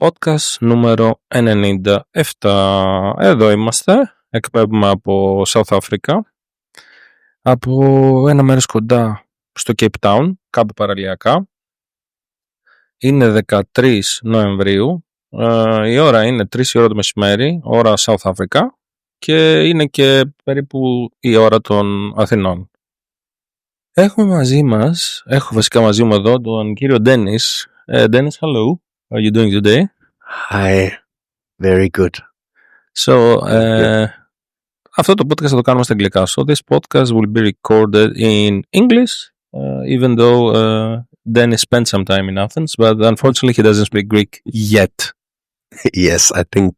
podcast νούμερο 97. Εδώ είμαστε, εκπέμπουμε από South Africa, από ένα μέρος κοντά στο Κέιπ Τάουν, κάπου παραλιακά. Είναι 13 Νοεμβρίου, η ώρα είναι 3 η ώρα το μεσημέρι, ώρα South Africa, και είναι και περίπου η ώρα των Αθηνών. Έχω βασικά μαζί μου εδώ τον κύριο Dennis. Dennis, hello. How are you doing today? Hi. Very good. So, αυτό το podcast θα το κάνουμε στα αγγλικά. So this podcast will be recorded in English, even though Dennis spent some time in Athens, but unfortunately he doesn't speak Greek yet. Yes, I think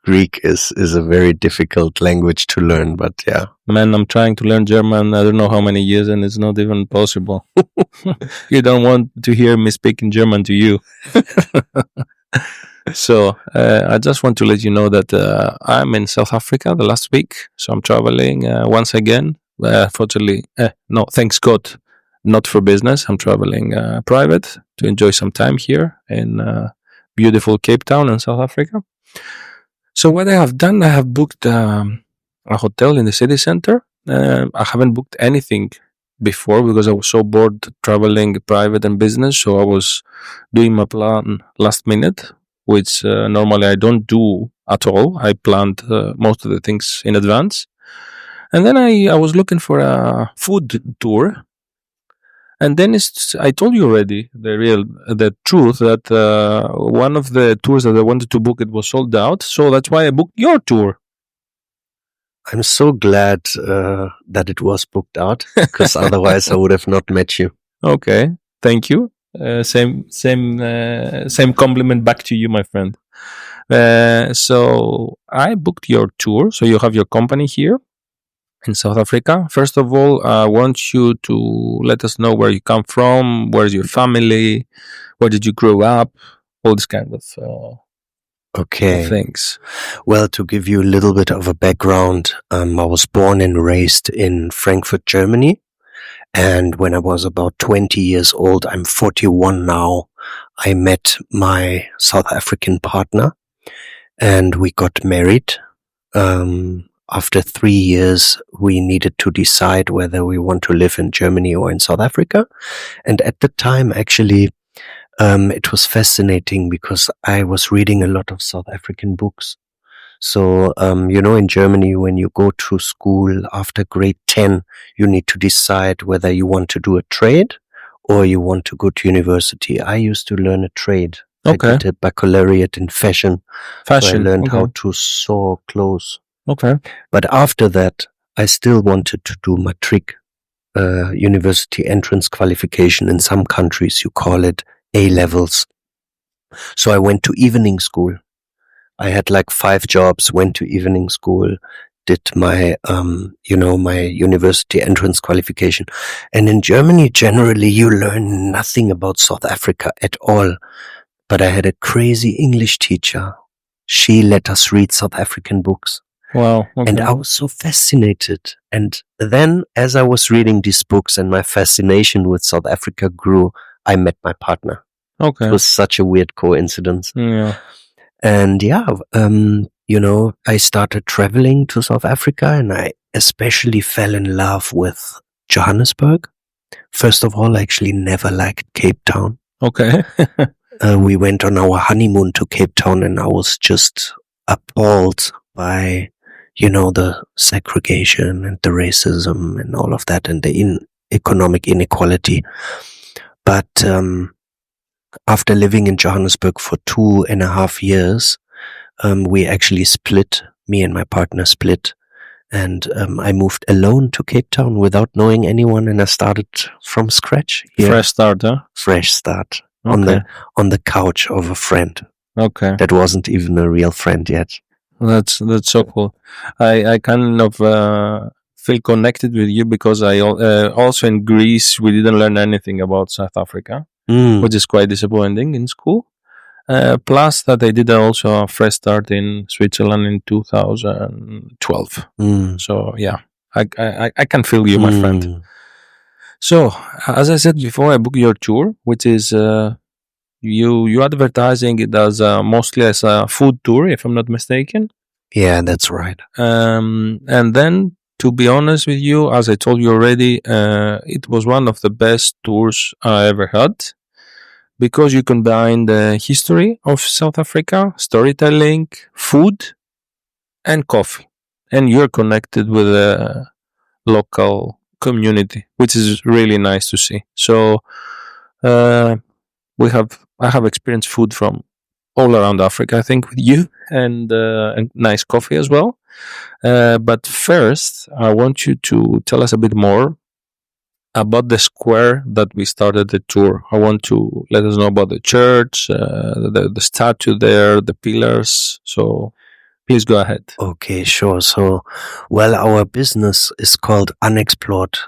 Greek is a very difficult language to learn, but yeah. Man, I'm trying to learn German, I don't know how many years, and it's not even possible. You don't want to hear me speaking German to you. So, I just want to let you know that I'm in South Africa the last week, so I'm traveling once again. Fortunately, no, thanks God, not for business. I'm traveling private to enjoy some time here in beautiful Cape Town in South Africa. So what I have done, I have booked a hotel in the city center. I haven't booked anything before because I was so bored traveling private and business, so I was doing my plan last minute, which normally I don't do at all. I planned most of the things in advance. And then I was looking for a food tour. And then I told you already the truth that one of the tours that I wanted to book, it was sold out. So that's why I booked your tour. I'm so glad that it was booked out, because otherwise I would have not met you. Okay, thank you. Same compliment back to you, my friend. So I booked your tour. So you have your company here in South Africa. First of all, I want you to let us know where you come from, where's your family, where did you grow up, all this kind of things. Well, to give you a little bit of a background, I was born and raised in Frankfurt, Germany. And when I was about 20 years old, I'm 41 now, I met my South African partner and we got married. After 3 years, we needed to decide whether we want to live in Germany or in South Africa. And at the time, actually, it was fascinating because I was reading a lot of South African books. So, in Germany, when you go to school after grade 10, you need to decide whether you want to do a trade or you want to go to university. I used to learn a trade. Okay. I did a baccalaureate in fashion. So I learned how to sew clothes. Okay. But after that, I still wanted to do matric, university entrance qualification. In some countries, you call it A-levels. So I went to evening school. I had like 5 jobs, went to evening school, did my, my university entrance qualification. And in Germany, generally, you learn nothing about South Africa at all. But I had a crazy English teacher. She let us read South African books. Wow. Okay. And I was so fascinated. And then as I was reading these books and my fascination with South Africa grew, I met my partner. Okay. It was such a weird coincidence. Yeah. And I started traveling to South Africa and I especially fell in love with Johannesburg. First of all, I actually never liked Cape Town. Okay. We went on our honeymoon to Cape Town and I was just appalled by, the segregation and the racism and all of that and the economic inequality. But after living in Johannesburg for 2.5 years, we actually split. Me and my partner split. And I moved alone to Cape Town without knowing anyone and I started from scratch here. Fresh start, huh? Fresh start. Okay. On the couch of a friend. Okay. That wasn't even a real friend yet. That's so cool. I kind of feel connected with you because I also in Greece we didn't learn anything about South Africa, which is quite disappointing in school. Plus that I did also a fresh start in Switzerland in 2012. So yeah, I can feel you, my friend. So as I said before, I booked your tour, which is You advertising it as mostly as a food tour, if I'm not mistaken. Yeah, that's right. And then, to be honest with you, as I told you already, it was one of the best tours I ever had, because you combine the history of South Africa, storytelling, food, and coffee, and you're connected with the local community, which is really nice to see. So I have experienced food from all around Africa, I think, with you, and nice coffee as well. But first, I want you to tell us a bit more about the square that we started the tour. I want to let us know about the church, the statue there, the pillars. So please go ahead. Okay, sure. So, well, our business is called Unexplored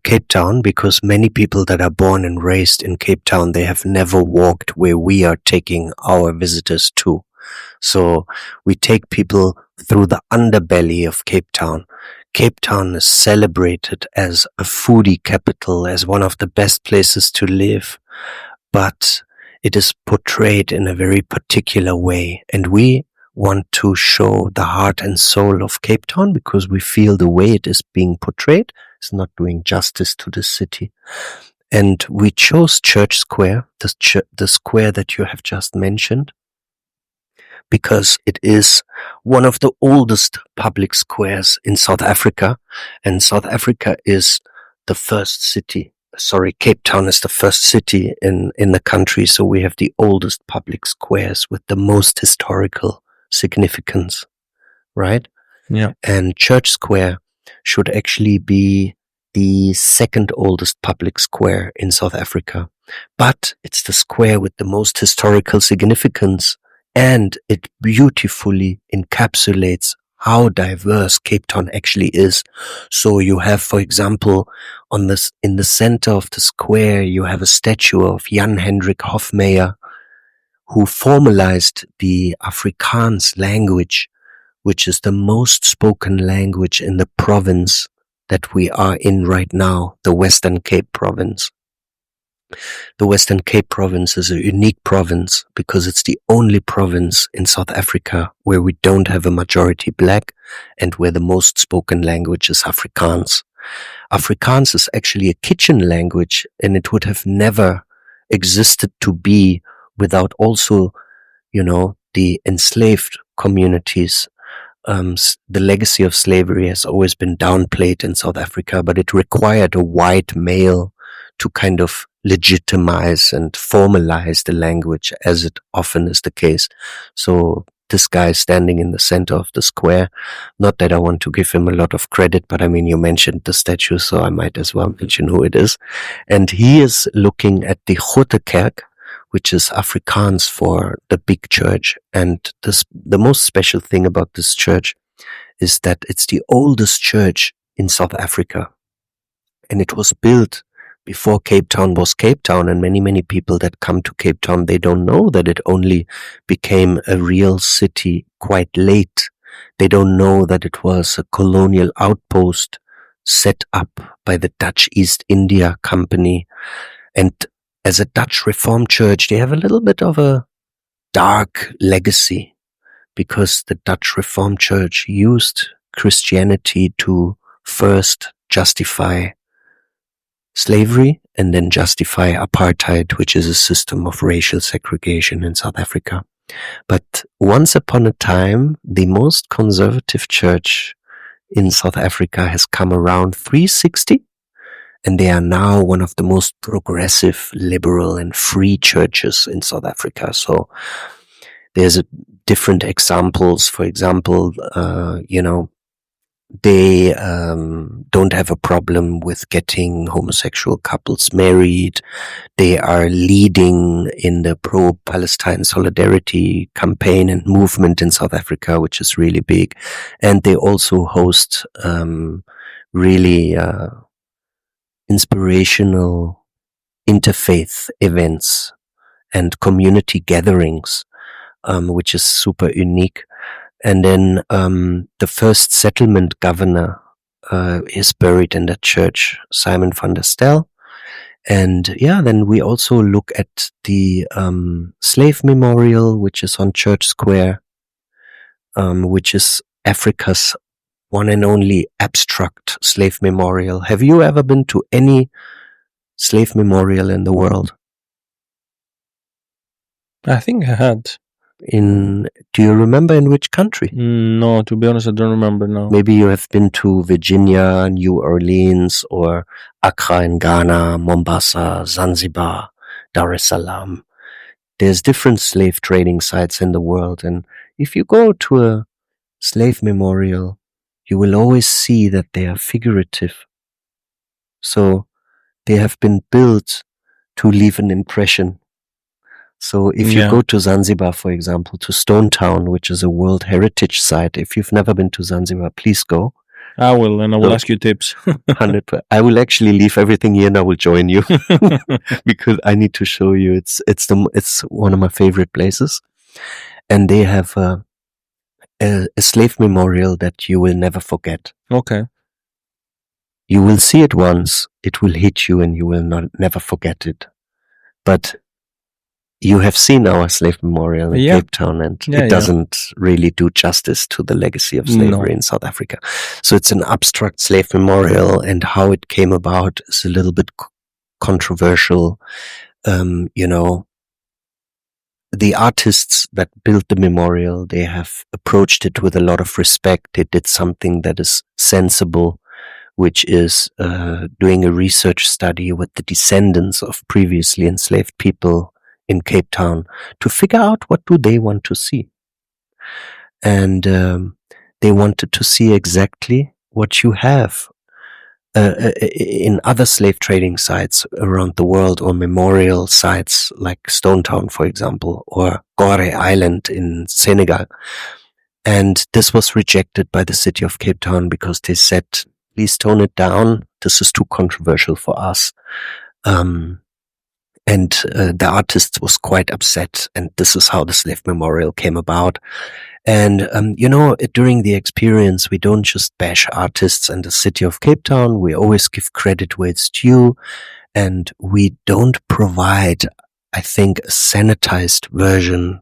Cape Town, because many people that are born and raised in Cape Town, they have never walked where we are taking our visitors to. So we take people through the underbelly of Cape Town. Cape Town is celebrated as a foodie capital, as one of the best places to live, but it is portrayed in a very particular way. And we want to show the heart and soul of Cape Town, because we feel the way it is being portrayed is not doing justice to the city. And we chose Church Square, the square that you have just mentioned, because it is one of the oldest public squares in South Africa. And South Africa is the first city. Cape Town is the first city in the country. So we have the oldest public squares with the most historical significance, right? Yeah. And Church Square should actually be the second oldest public square in South Africa. But it's the square with the most historical significance, and it beautifully encapsulates how diverse Cape Town actually is. So you have, for example, in the center of the square, you have a statue of Jan Hendrik Hofmeyer, who formalized the Afrikaans language, which is the most spoken language in the province that we are in right now, the Western Cape province. The Western Cape province is a unique province because it's the only province in South Africa where we don't have a majority black and where the most spoken language is Afrikaans. Afrikaans is actually a kitchen language, and it would have never existed to be without also, the enslaved communities. The legacy of slavery has always been downplayed in South Africa, but it required a white male to kind of legitimize and formalize the language, as it often is the case. So this guy standing in the center of the square, not that I want to give him a lot of credit, but I mean, you mentioned the statue, so I might as well mention who it is. And he is looking at the Grote Kerk, which is Afrikaans for the big church. And the most special thing about this church is that it's the oldest church in South Africa. And it was built before Cape Town was Cape Town. And many, many people that come to Cape Town, they don't know that it only became a real city quite late. They don't know that it was a colonial outpost set up by the Dutch East India Company. And as a Dutch Reformed church, they have a little bit of a dark legacy, because the Dutch Reformed Church used Christianity to first justify slavery and then justify apartheid, which is a system of racial segregation in South Africa. But once upon a time, the most conservative church in South Africa has come around 360. And they are now one of the most progressive, liberal, and free churches in South Africa. So there's different examples. For example, they don't have a problem with getting homosexual couples married. They are leading in the pro-Palestine solidarity campaign and movement in South Africa, which is really big. And they also host really inspirational interfaith events and community gatherings, which is super unique. And then the first settlement governor is buried in that church, Simon van der Stel. And then we also look at the slave memorial, which is on Church Square, which is Africa's one and only abstract slave memorial. Have you ever been to any slave memorial in the world? I think I had. Do you remember in which country? No, to be honest, I don't remember now. Maybe you have been to Virginia, New Orleans, or Accra in Ghana, Mombasa, Zanzibar, Dar es Salaam. There's different slave trading sites in the world, and if you go to a slave memorial, you will always see that they are figurative. So they have been built to leave an impression. So if you go to Zanzibar, for example, to Stone Town, which is a World Heritage Site, if you've never been to Zanzibar, please go. I will, and I will ask you tips. 100%. I will actually leave everything here and I will join you because I need to show you. It's one of my favorite places, and they have a slave memorial that you will never forget. Okay. You will see it once, it will hit you, and you will never forget it. But you have seen our slave memorial in Cape Town, and it doesn't really do justice to the legacy of slavery in South Africa. So it's an abstract slave memorial, and how it came about is a little bit controversial. The artists that built the memorial, they have approached it with a lot of respect. They did something that is sensible, which is doing a research study with the descendants of previously enslaved people in Cape Town to figure out what do they want to see. And they wanted to see exactly what you have in other slave trading sites around the world, or memorial sites like Stone Town, for example, or Gore Island in Senegal. And this was rejected by the city of Cape Town because they said, please tone it down. This is too controversial for us. And the artist was quite upset, and this is how the slave memorial came about. And, during the experience, we don't just bash artists and the city of Cape Town. We always give credit where it's due, and we don't provide, I think, a sanitized version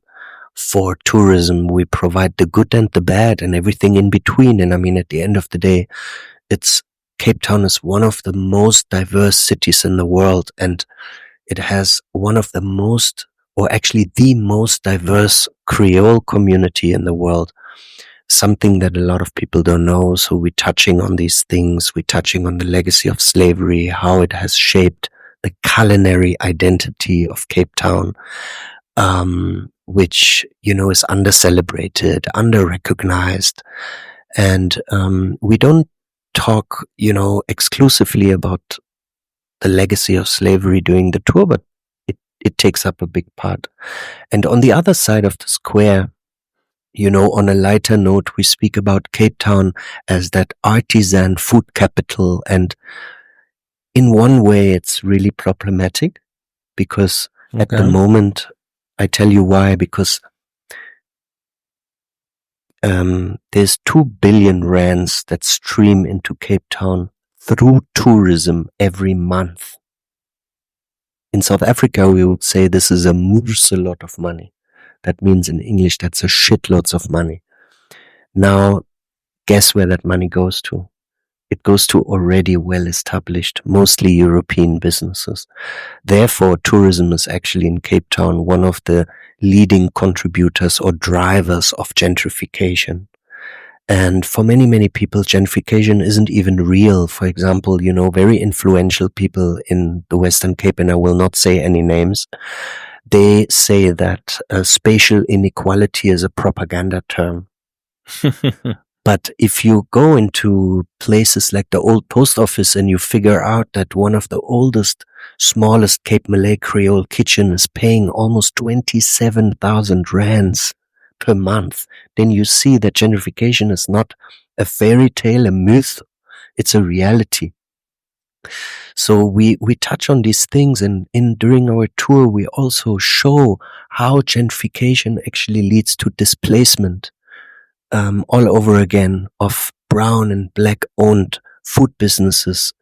for tourism. We provide the good and the bad and everything in between. And I mean, at the end of the day, Cape Town is one of the most diverse cities in the world, and it has one of the most, or actually the most diverse Creole community in the world. Something that a lot of people don't know. So we're touching on these things. We're touching on the legacy of slavery, how it has shaped the culinary identity of Cape Town, which, is under-celebrated, under-recognized. And we don't talk, exclusively about the legacy of slavery during the tour, but it takes up a big part. And on the other side of the square, on a lighter note, we speak about Cape Town as that artisan food capital. And in one way, it's really problematic because at the moment, I tell you why, because there's 2 billion rands that stream into Cape Town through tourism every month. In South Africa, we would say this is a moerselot of money. That means in English, that's a shitloads of money. Now, guess where that money goes to? It goes to already well-established, mostly European businesses. Therefore, tourism is actually in Cape Town one of the leading contributors or drivers of gentrification. And for many, many people, gentrification isn't even real. For example, very influential people in the Western Cape, and I will not say any names, they say that spatial inequality is a propaganda term. But if you go into places like the old post office and you figure out that one of the oldest, smallest Cape Malay Creole kitchen is paying almost 27,000 rands per month, then you see that gentrification is not a fairy tale, a myth, it's a reality. So we touch on these things, and during our tour we also show how gentrification actually leads to displacement all over again of brown and black owned food businesses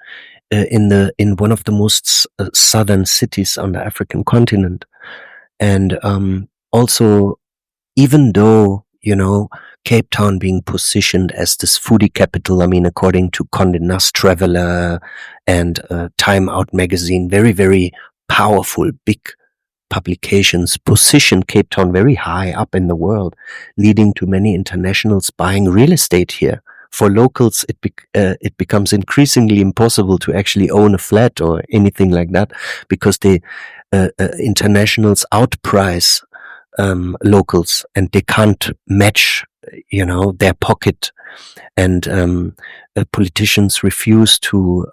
in one of the most southern cities on the African continent. And also, even though, Cape Town being positioned as this foodie capital, I mean, according to Condé Nast Traveler and Time Out magazine, very, very powerful, big publications position Cape Town very high up in the world, leading to many internationals buying real estate here. For locals, it becomes increasingly impossible to actually own a flat or anything like that, because the internationals outprice locals, and they can't match, their pocket. And politicians refuse to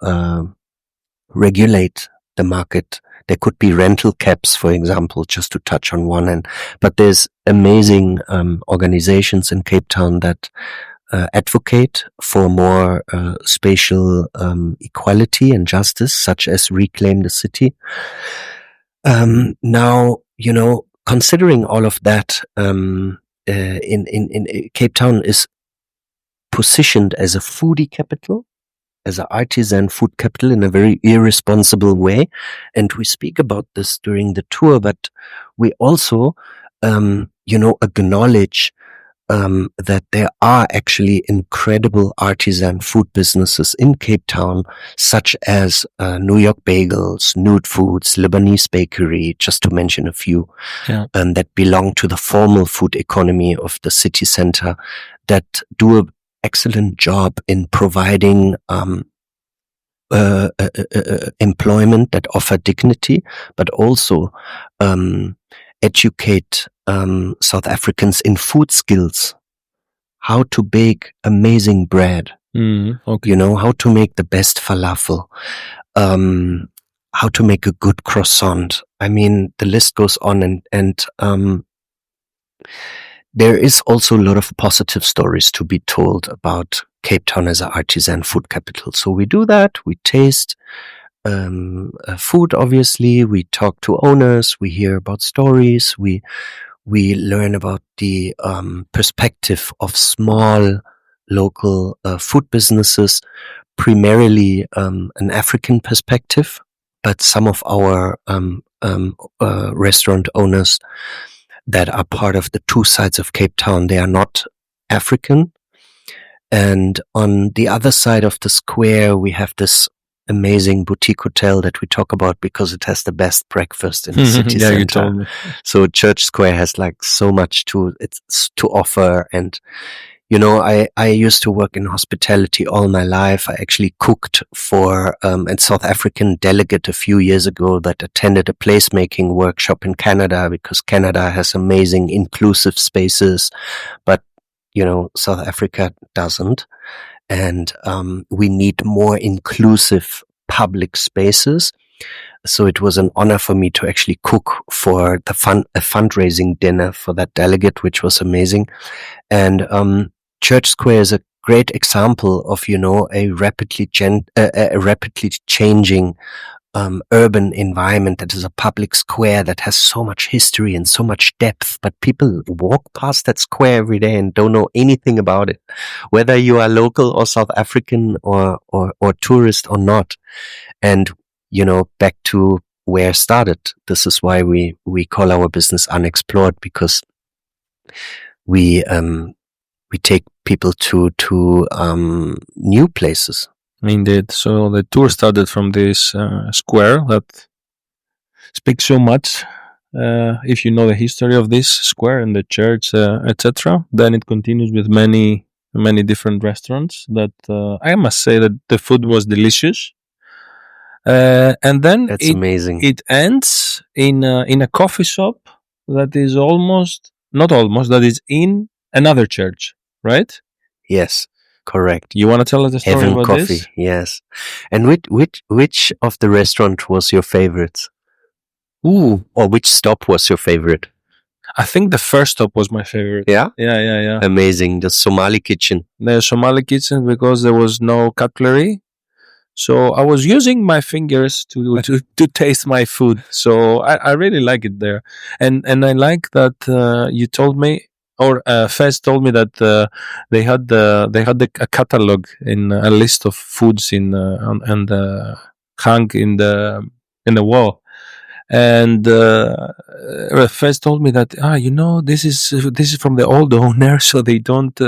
regulate the market. There could be rental caps, for example, just to touch on one end. But there's amazing organizations in Cape Town that advocate for more spatial equality and justice, such as Reclaim the City. Now, considering all of that, in Cape Town is positioned as a foodie capital, as an artisan food capital in a very irresponsible way. And we speak about this during the tour, but we also, acknowledge that there are actually incredible artisan food businesses in Cape Town, such as New York Bagels, Nude Foods, Lebanese Bakery, just to mention a few, that belong to the formal food economy of the city center, that do an excellent job in providing employment, that offer dignity, but also educate South Africans in food skills, how to bake amazing bread, how to make the best falafel, how to make a good croissant. I mean, the list goes on, and there is also a lot of positive stories to be told about Cape Town as an artisan food capital. So we do that. We taste food, obviously. We talk to owners. We hear about stories. We learn about the perspective of small local food businesses, primarily an African perspective. But some of our restaurant owners that are part of the two sides of Cape Town, they are not African. And on the other side of the square, we have this amazing boutique hotel that we talk about because it has the best breakfast in the city center. You told me. So Church Square has like so much to offer. And, I used to work in hospitality all my life. I actually cooked for a South African delegate a few years ago that attended a placemaking workshop in Canada, because Canada has amazing inclusive spaces, but South Africa doesn't. And we need more inclusive public spaces. So it was an honor for me to actually cook for a fundraising dinner for that delegate, which was amazing. And Church Square is a great example of, a rapidly changing urban environment that is a public square that has so much history and so much depth, but people walk past that square every day and don't know anything about it, whether you are local or South African or tourist or not. And, back to where I started, this is why we call our business Unexplored, because we take people to new places. Indeed. So the tour started from this square that speaks so much. If you know the history of this square and the church, etc., then it continues with many, many different restaurants that I must say that the food was delicious. And then That's amazing. It ends in a coffee shop that is that is in another church, right? Yes. Correct. You want to tell us the story Heaven about Coffee, this? yes. And which of the restaurant was your favorite? Or which stop was your favorite? I think the first stop was my favorite. Yeah? Yeah. Amazing. The Somali kitchen. The Somali kitchen, because there was no cutlery. So I was using my fingers to taste my food. So I really like it there. And I like that you told me or Fez told me that they had a catalog in a list of foods in and hung in the wall. And Fez told me that this is from the old owner, so they don't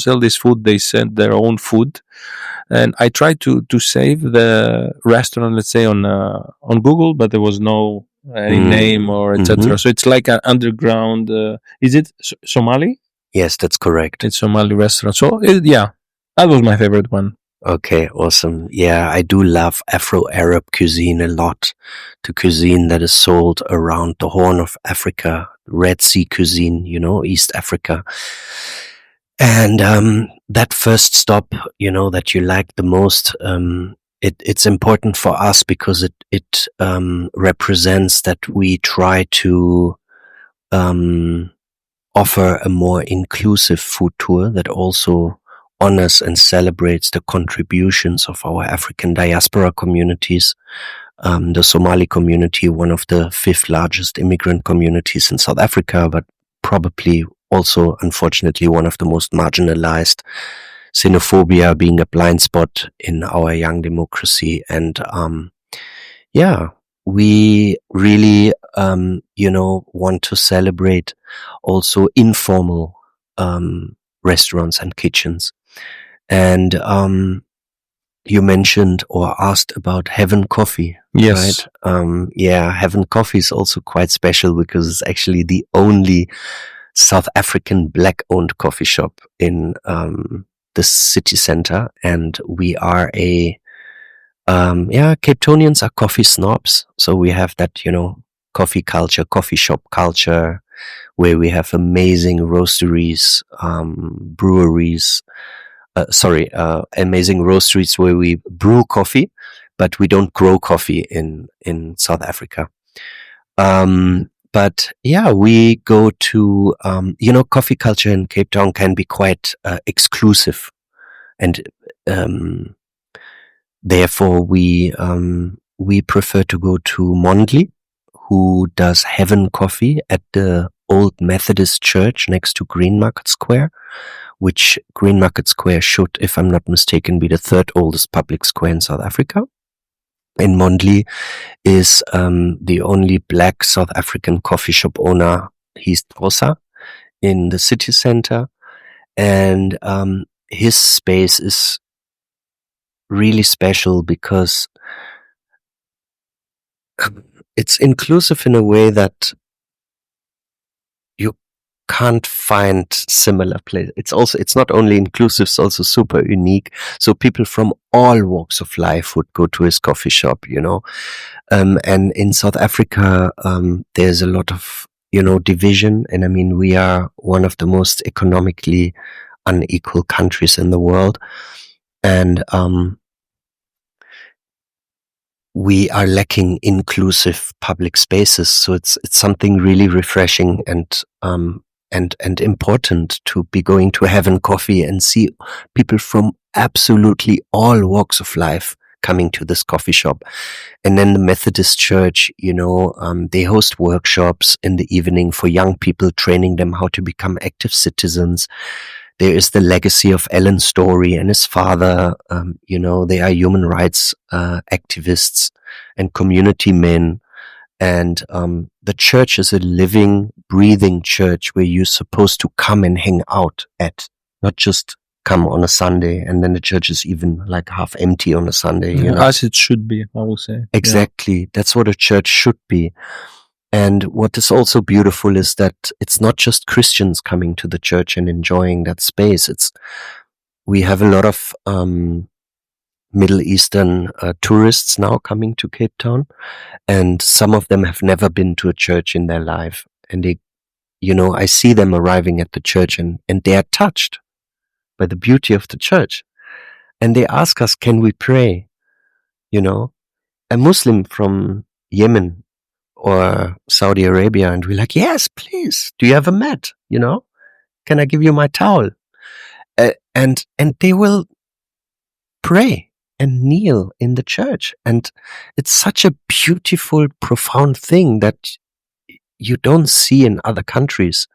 sell this food. They send their own food. And I tried to save the restaurant, let's say, on Google, but there was no any name or etc. So it's like an underground. Is it Somali? Yes, that's correct. It's Somali restaurant. So that was my favorite one. Okay, awesome. Yeah, I do love Afro-Arab cuisine a lot. The cuisine that is sold around the Horn of Africa, Red Sea cuisine, East Africa. And that first stop, that you like the most, it's important for us because it represents that we try to offer a more inclusive food tour that also honors and celebrates the contributions of our African diaspora communities. The Somali community, one of the 5th largest immigrant communities in South Africa, but probably also, unfortunately, one of the most marginalized. Xenophobia being a blind spot in our young democracy. And we really, want to celebrate also informal restaurants and kitchens. And you mentioned or asked about Heaven Coffee. Yes. Right? Heaven Coffee is also quite special because it's actually the only South African black-owned coffee shop in the city center. And we are Cape Townians are coffee snobs. So we have that, coffee culture, coffee shop culture, where we have amazing roasteries, breweries, amazing roasteries where we brew coffee, but we don't grow coffee in South Africa. But we go to, coffee culture in Cape Town can be quite exclusive. And therefore we prefer to go to Mondli, who does Heaven Coffee at the old Methodist church next to Green Market Square, which Green Market Square should, if I'm not mistaken, be the 3rd oldest public square in South Africa. And Mondli is the only black South African coffee shop owner. He's Xhosa in the city center. And his space is really special because it's inclusive in a way that you can't find similar places. It's not only inclusive, it's also super unique. So people from all walks of life would go to his coffee shop, and in South Africa, there's a lot of, division. And I mean, we are one of the most economically unequal countries in the world. And, we are lacking inclusive public spaces. So it's something really refreshing and important to be going to Heaven Coffee and see people from absolutely all walks of life coming to this coffee shop. And then the Methodist Church, they host workshops in the evening for young people, training them how to become active citizens. There is the legacy of Alan Story and his father. They are human rights activists and community men. And the church is a living, breathing church where you're supposed to come and hang out at, not just come on a Sunday. And then the church is even like half empty on a Sunday. As it should be, I will say. Exactly. Yeah. That's what a church should be. And what is also beautiful is that it's not just Christians coming to the church and enjoying that space. We have a lot of Middle Eastern tourists now coming to Cape Town, and some of them have never been to a church in their life. And they, I see them arriving at the church and they are touched by the beauty of the church. And they ask us, can we pray? A Muslim from Yemen or Saudi Arabia, and we're like, yes, please. Do you have a mat? Can I give you my towel? And they will pray and kneel in the church. And it's such a beautiful, profound thing that you don't see in other countries.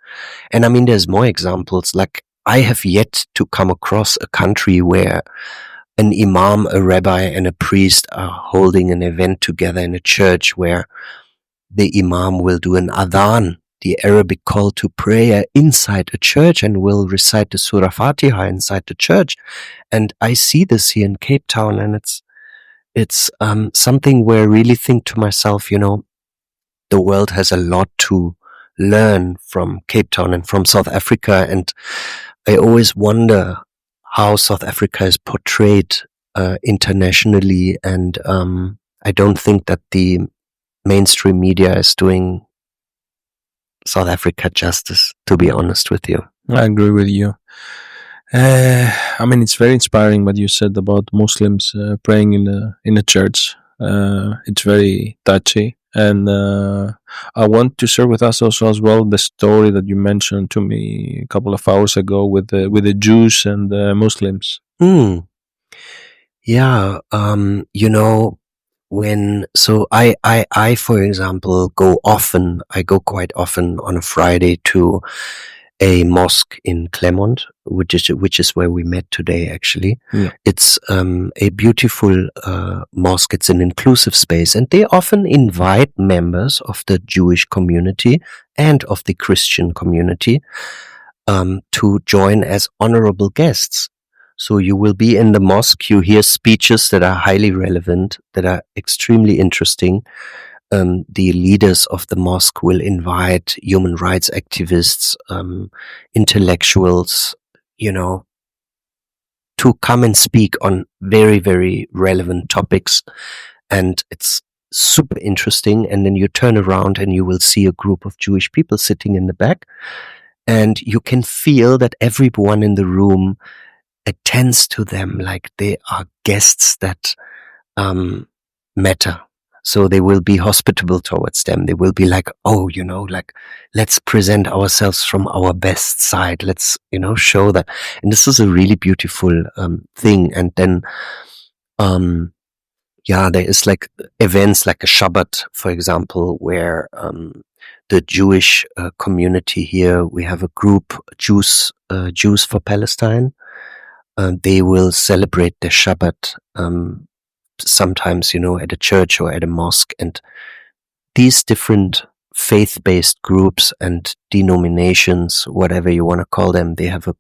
And I mean, there's more examples. Like, I have yet to come across a country where an imam, a rabbi, and a priest are holding an event together in a church where the imam will do an adhan, the Arabic call to prayer, inside a church, and will recite the Surah Fatiha inside the church. And I see this here in Cape Town, and it's something where I really think to myself, the world has a lot to learn from Cape Town and from South Africa. And I always wonder how South Africa is portrayed internationally. And I don't think that the mainstream media is doing South Africa justice, to be honest with you. I agree with you. I mean, it's very inspiring what you said about Muslims praying in a church. It's very touchy. And I want to share with us also as well the story that you mentioned to me a couple of hours ago with the Jews and the Muslims. Yeah, I for example I go quite often on a Friday to a mosque in Claremont, which is where we met today, actually. Yeah. It's a beautiful mosque. It's an inclusive space, and they often invite members of the Jewish community and of the Christian community to join as honorable guests. So you will be in the mosque, you hear speeches that are highly relevant, that are extremely interesting. The leaders of the mosque will invite human rights activists, intellectuals, to come and speak on very, very relevant topics. And it's super interesting. And then you turn around and you will see a group of Jewish people sitting in the back. And you can feel that everyone in the room attends to them like they are guests that matter. So they will be hospitable towards them. They will be like, let's present ourselves from our best side. Let's, show that. And this is a really beautiful thing. And then, there is like events like a Shabbat, for example, where the Jewish community here, we have a group, Jews for Palestine. They will celebrate their Shabbat sometimes, at a church or at a mosque. And these different faith-based groups and denominations, whatever you want to call them, they have a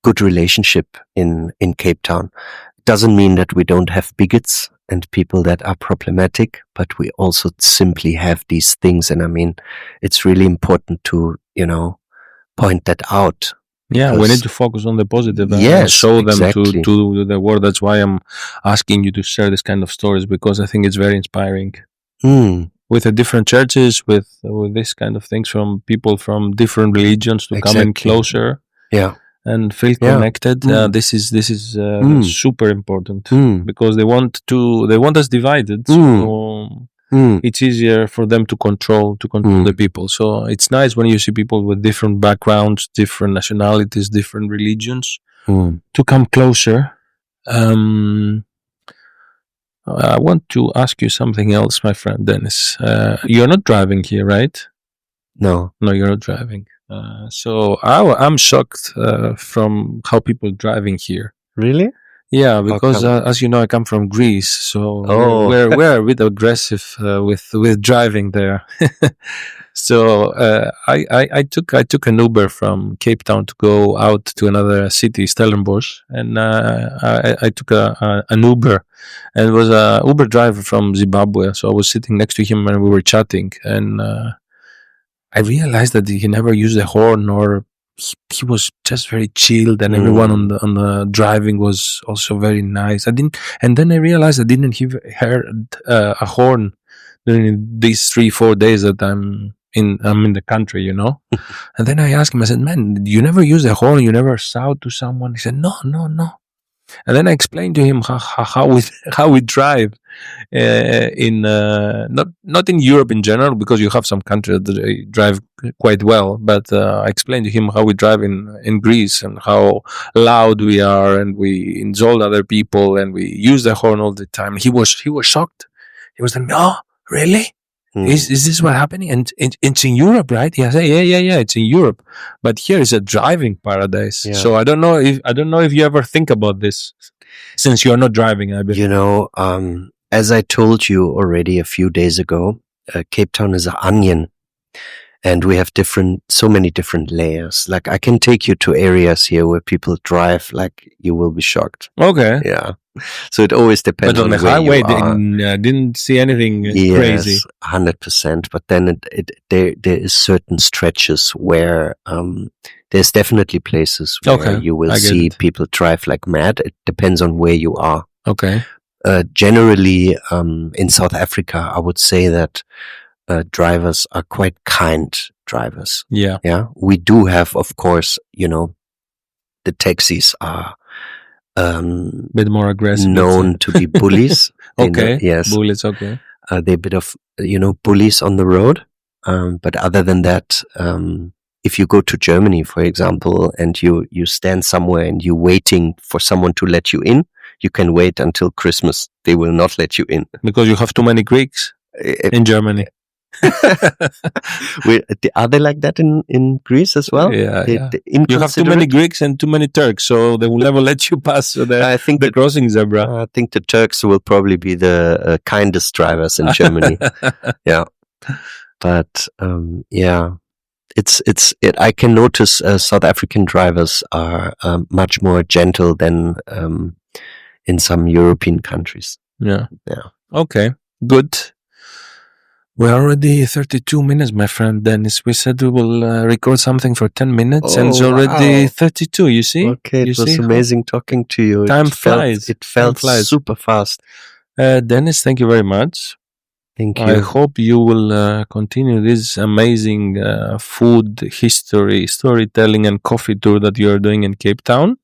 good relationship in Cape Town. It doesn't mean that we don't have bigots and people that are problematic, but we also simply have these things. And I mean, it's really important to, point that out. Yeah, we need to focus on the positive and Yes, show them exactly. to the world. That's why I'm asking you to share this kind of stories, because I think it's very inspiring. With the different churches, with this kind of things, from people from different religions to come in closer, and feel connected. This is super important, because they want us divided. So it's easier for them to control the people. So it's nice when you see people with different backgrounds, different nationalities, different religions to come closer. I want to ask you something else, my friend Dennis. You're not driving here, right? No, you're not driving. So I'm shocked from how people driving here. Really? Yeah, because as you know, I come from Greece, so we're a bit aggressive with driving there. So I took an Uber from Cape Town to go out to another city, Stellenbosch, and I took an Uber, and it was a Uber driver from Zimbabwe. So I was sitting next to him and we were chatting, and I realized that he never used a horn, or he was just very chilled, and everyone on the driving was also very nice. And then I realized I didn't heard a horn during these 3-4 days that I'm in the country, And then I asked him, I said, "Man, you never use a horn? You never shout to someone?" He said, "No." And then I explained to him how we drive in not in Europe in general, because you have some countries that drive quite well, but I explained to him how we drive in Greece and how loud we are, and we insult other people, and we use the horn all the time. He was shocked. He was like, "Oh, really?" Is this what happening? And it's in Europe, right? Yeah, it's in Europe. But here is a driving paradise. Yeah. So I don't know if you ever think about this, since you're not driving. I bet. You know, as I told you already a few days ago, Cape Town is an onion, and we have so many different layers. Like, I can take you to areas here where people drive like you will be shocked. Okay. Yeah. So it always depends But on the where highway, you are. didn't see anything crazy. Yes, 100%. But then there is certain stretches where there's definitely places where you will see people drive like mad. It depends on where you are. Okay. Generally, in South Africa, I would say that drivers are quite kind drivers. Yeah. Yeah. We do have, of course, the taxis are bit more aggressive, known to be bullies. Okay. Yes. Bullies. Okay. They're a bit of, bullies on the road. But other than that, if you go to Germany, for example, and you stand somewhere and you're waiting for someone to let you in, you can wait until Christmas. They will not let you in. Because you have too many Greeks in Germany. Are they like that in Greece as well? Yeah. You have too many Greeks and too many Turks, so they will never let you pass the crossing zebra. I think the Turks will probably be the kindest drivers in Germany. Yeah. But I can notice South African drivers are much more gentle than in some European countries. Yeah. Okay, good. We're already 32 minutes, my friend Dennis. We said we will record something for 10 minutes, and it's already 32, you see? Okay, it was amazing talking to you. Time flies. It felt super fast. Dennis, thank you very much. Thank you. I hope you will continue this amazing food history, storytelling, and coffee tour that you are doing in Cape Town.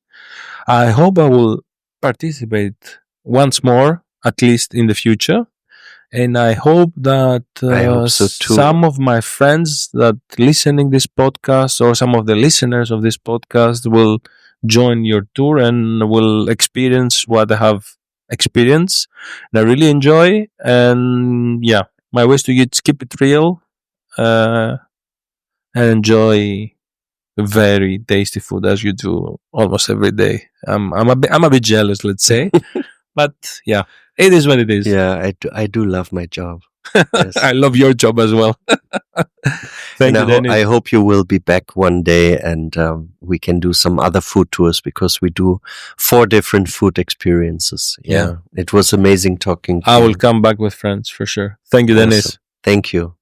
I hope I will participate once more, at least in the future. And I hope that some of my friends that listening this podcast, or some of the listeners of this podcast, will join your tour and will experience what I have experienced. And I really enjoy. And my wish to you is keep it real and enjoy very tasty food as you do almost every day. I'm a bit jealous, let's say, but it is what it is. Yeah, I do love my job. Yes. I love your job as well. Thank you, Dennis. I hope you will be back one day and we can do some other food tours, because we do 4 different food experiences. Yeah. It was amazing talking to you. I will come back with friends for sure. Thank you, Dennis. Awesome. Thank you.